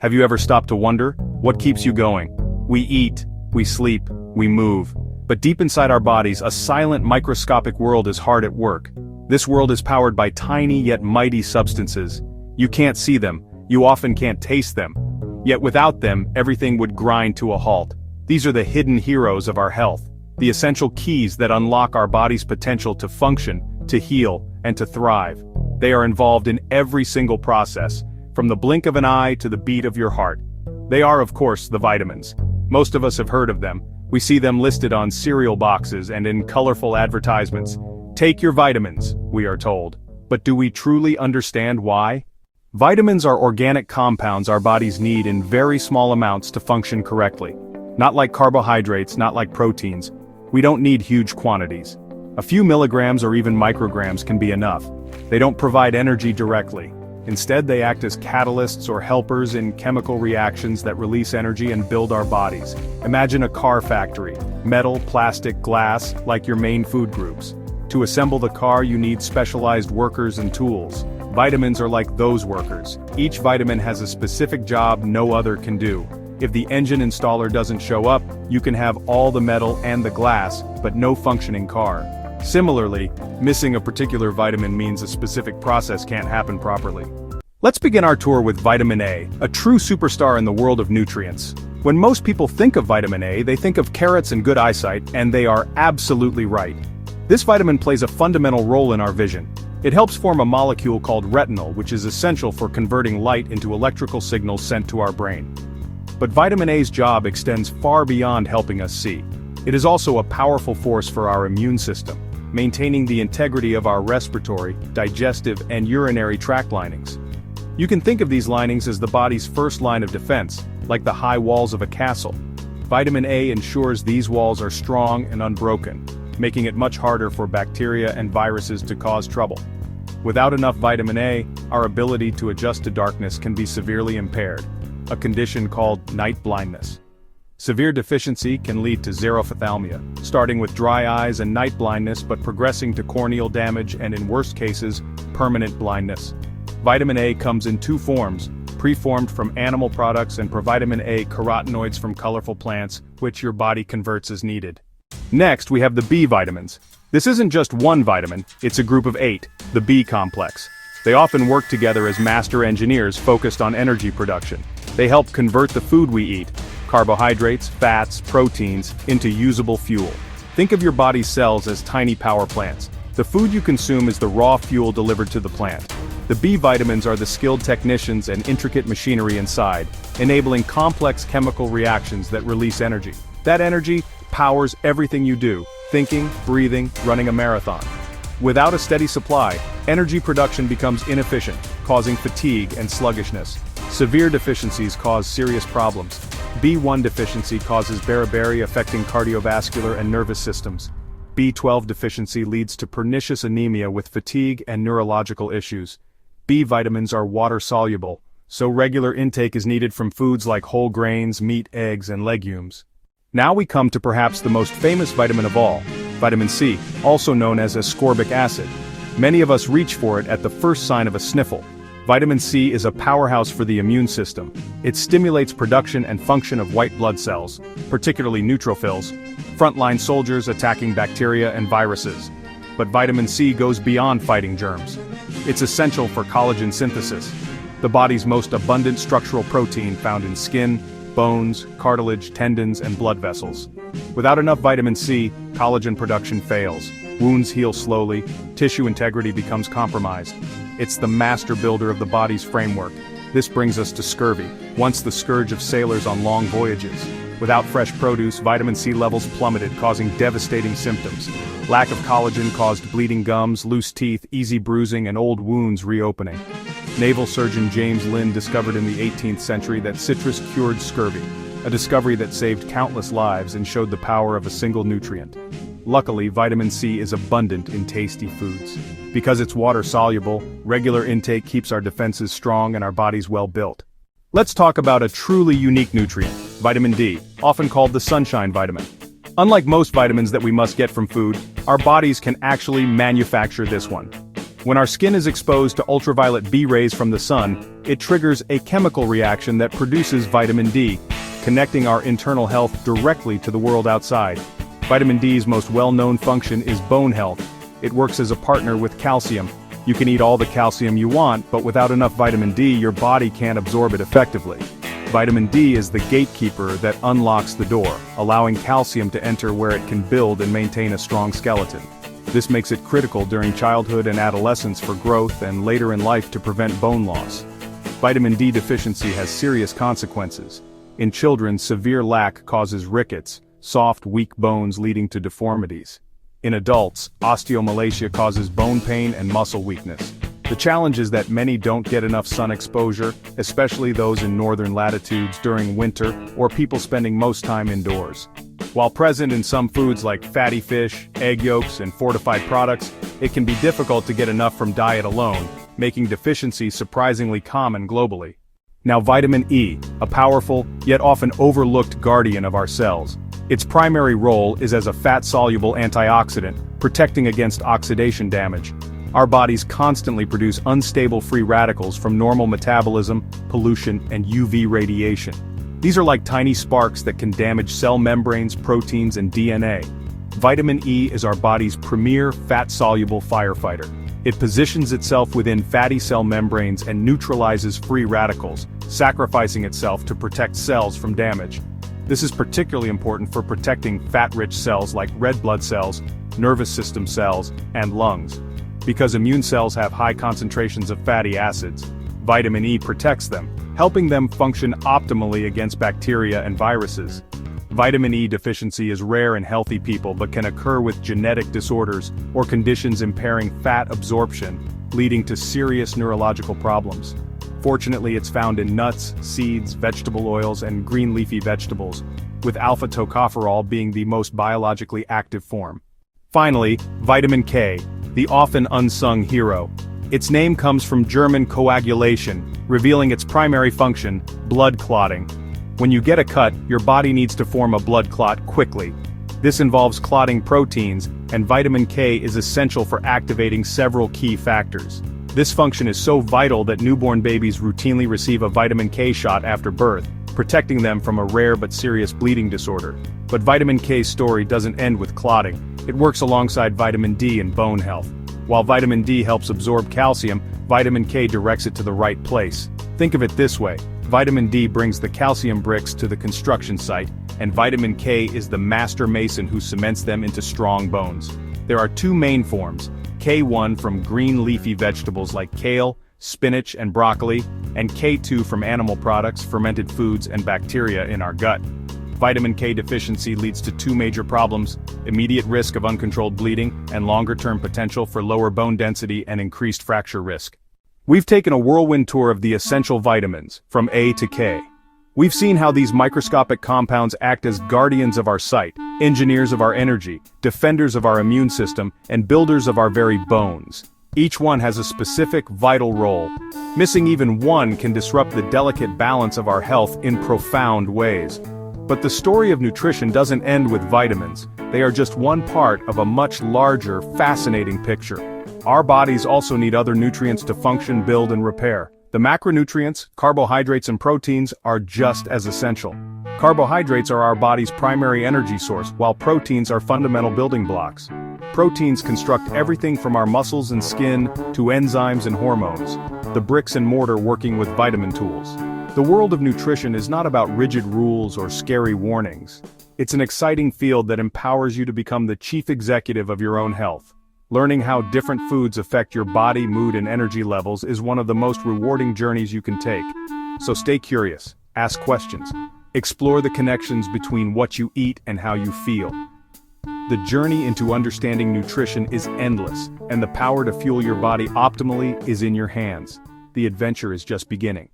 Have you ever stopped to wonder, what keeps you going? We eat, we sleep, we move. But deep inside our bodies, a silent microscopic world is hard at work. This world is powered by tiny yet mighty substances. You can't see them, you often can't taste them. Yet without them, everything would grind to a halt. These are the hidden heroes of our health, the essential keys that unlock our body's potential to function, to heal, and to thrive. They are involved in every single process, from the blink of an eye to the beat of your heart. They are, of course, the vitamins. Most of us have heard of them. We see them listed on cereal boxes and in colorful advertisements. Take your vitamins, we are told. But do we truly understand why? Vitamins are organic compounds our bodies need in very small amounts to function correctly. Not like carbohydrates, not like proteins. We don't need huge quantities. A few milligrams or even micrograms can be enough. They don't provide energy directly. Instead, they act as catalysts or helpers in chemical reactions that release energy and build our bodies. Imagine a car factory, metal, plastic, glass, like your main food groups. To assemble the car, you need specialized workers and tools. Vitamins are like those workers. Each vitamin has a specific job no other can do. If the engine installer doesn't show up, you can have all the metal and the glass, but no functioning car. Similarly, missing a particular vitamin means a specific process can't happen properly. Let's begin our tour with vitamin A, a true superstar in the world of nutrients. When most people think of vitamin A, they think of carrots and good eyesight, and they are absolutely right. This vitamin plays a fundamental role in our vision. It helps form a molecule called retinol, which is essential for converting light into electrical signals sent to our brain. But vitamin A's job extends far beyond helping us see. It is also a powerful force for our immune system, maintaining the integrity of our respiratory, digestive, and urinary tract linings. You can think of these linings as the body's first line of defense, like the high walls of a castle. Vitamin A ensures these walls are strong and unbroken, making it much harder for bacteria and viruses to cause trouble. Without enough vitamin A, our ability to adjust to darkness can be severely impaired, a condition called night blindness. Severe deficiency can lead to xerophthalmia, starting with dry eyes and night blindness but progressing to corneal damage and in worst cases, permanent blindness. Vitamin A comes in two forms, preformed from animal products and provitamin A carotenoids from colorful plants, which your body converts as needed. Next, we have the B vitamins. This isn't just one vitamin, it's a group of 8, the B complex. They often work together as master engineers focused on energy production. They help convert the food we eat, carbohydrates, fats, proteins, into usable fuel. Think of your body's cells as tiny power plants. The food you consume is the raw fuel delivered to the plant. The B vitamins are the skilled technicians and intricate machinery inside, enabling complex chemical reactions that release energy. That energy powers everything you do, thinking, breathing, running a marathon. Without a steady supply, energy production becomes inefficient, causing fatigue and sluggishness. Severe deficiencies cause serious problems. B1 deficiency causes beriberi, affecting cardiovascular and nervous systems. B12 deficiency leads to pernicious anemia with fatigue and neurological issues. B vitamins are water-soluble, so regular intake is needed from foods like whole grains, meat, eggs, and legumes. Now we come to perhaps the most famous vitamin of all, vitamin C, also known as ascorbic acid. Many of us reach for it at the first sign of a sniffle. Vitamin C is a powerhouse for the immune system. It stimulates production and function of white blood cells, particularly neutrophils, frontline soldiers attacking bacteria and viruses. But vitamin C goes beyond fighting germs. It's essential for collagen synthesis, the body's most abundant structural protein found in skin, bones, cartilage, tendons, and blood vessels. Without enough vitamin C, collagen production fails. Wounds heal slowly, tissue integrity becomes compromised. It's the master builder of the body's framework. This brings us to scurvy, once the scourge of sailors on long voyages. Without fresh produce, vitamin C levels plummeted, causing devastating symptoms. Lack of collagen caused bleeding gums, loose teeth, easy bruising, and old wounds reopening. Naval surgeon James Lind discovered in the 18th century that citrus cured scurvy, a discovery that saved countless lives and showed the power of a single nutrient. Luckily, vitamin C is abundant in tasty foods. Because it's water-soluble, regular intake keeps our defenses strong and our bodies well-built. Let's talk about a truly unique nutrient, vitamin D, often called the sunshine vitamin. Unlike most vitamins that we must get from food, our bodies can actually manufacture this one. When our skin is exposed to ultraviolet B rays from the sun, it triggers a chemical reaction that produces vitamin D, connecting our internal health directly to the world outside. Vitamin D's most well-known function is bone health. It works as a partner with calcium. You can eat all the calcium you want, but without enough vitamin D, your body can't absorb it effectively. Vitamin D is the gatekeeper that unlocks the door, allowing calcium to enter where it can build and maintain a strong skeleton. This makes it critical during childhood and adolescence for growth and later in life to prevent bone loss. Vitamin D deficiency has serious consequences. In children, severe lack causes rickets, soft, weak bones leading to deformities. In adults, osteomalacia causes bone pain and muscle weakness. The challenge is that many don't get enough sun exposure, especially those in northern latitudes during winter or people spending most time indoors. While present in some foods like fatty fish, egg yolks, and fortified products, it can be difficult to get enough from diet alone, making deficiency surprisingly common globally. Now, vitamin E, a powerful, yet often overlooked guardian of our cells. Its primary role is as a fat-soluble antioxidant, protecting against oxidation damage. Our bodies constantly produce unstable free radicals from normal metabolism, pollution, and UV radiation. These are like tiny sparks that can damage cell membranes, proteins, and DNA. Vitamin E is our body's premier fat-soluble firefighter. It positions itself within fatty cell membranes and neutralizes free radicals, sacrificing itself to protect cells from damage. This is particularly important for protecting fat-rich cells like red blood cells, nervous system cells, and lungs. Because immune cells have high concentrations of fatty acids, vitamin E protects them, helping them function optimally against bacteria and viruses. Vitamin E deficiency is rare in healthy people but can occur with genetic disorders or conditions impairing fat absorption, leading to serious neurological problems. Fortunately, it's found in nuts, seeds, vegetable oils, and green leafy vegetables, with alpha-tocopherol being the most biologically active form. Finally, vitamin K, the often unsung hero. Its name comes from German coagulation, revealing its primary function, blood clotting. When you get a cut, your body needs to form a blood clot quickly. This involves clotting proteins, and vitamin K is essential for activating several key factors. This function is so vital that newborn babies routinely receive a vitamin K shot after birth, protecting them from a rare but serious bleeding disorder. But vitamin K's story doesn't end with clotting. It works alongside vitamin D in bone health. While vitamin D helps absorb calcium, vitamin K directs it to the right place. Think of it this way: vitamin D brings the calcium bricks to the construction site, and vitamin K is the master mason who cements them into strong bones. There are two main forms: K1 from green leafy vegetables like kale, spinach, and broccoli, and K2 from animal products, fermented foods, and bacteria in our gut. Vitamin K deficiency leads to two major problems: immediate risk of uncontrolled bleeding, and longer-term potential for lower bone density and increased fracture risk. We've taken a whirlwind tour of the essential vitamins, from A to K. We've seen how these microscopic compounds act as guardians of our sight, engineers of our energy, defenders of our immune system, and builders of our very bones. Each one has a specific, vital role. Missing even one can disrupt the delicate balance of our health in profound ways. But the story of nutrition doesn't end with vitamins. They are just one part of a much larger, fascinating picture. Our bodies also need other nutrients to function, build, and repair. The macronutrients, carbohydrates and proteins, are just as essential. Carbohydrates are our body's primary energy source, while proteins are fundamental building blocks. Proteins construct everything from our muscles and skin to enzymes and hormones, the bricks and mortar working with vitamin tools. The world of nutrition is not about rigid rules or scary warnings. It's an exciting field that empowers you to become the chief executive of your own health. Learning how different foods affect your body, mood, and energy levels is one of the most rewarding journeys you can take. So stay curious, ask questions, explore the connections between what you eat and how you feel. The journey into understanding nutrition is endless, and the power to fuel your body optimally is in your hands. The adventure is just beginning.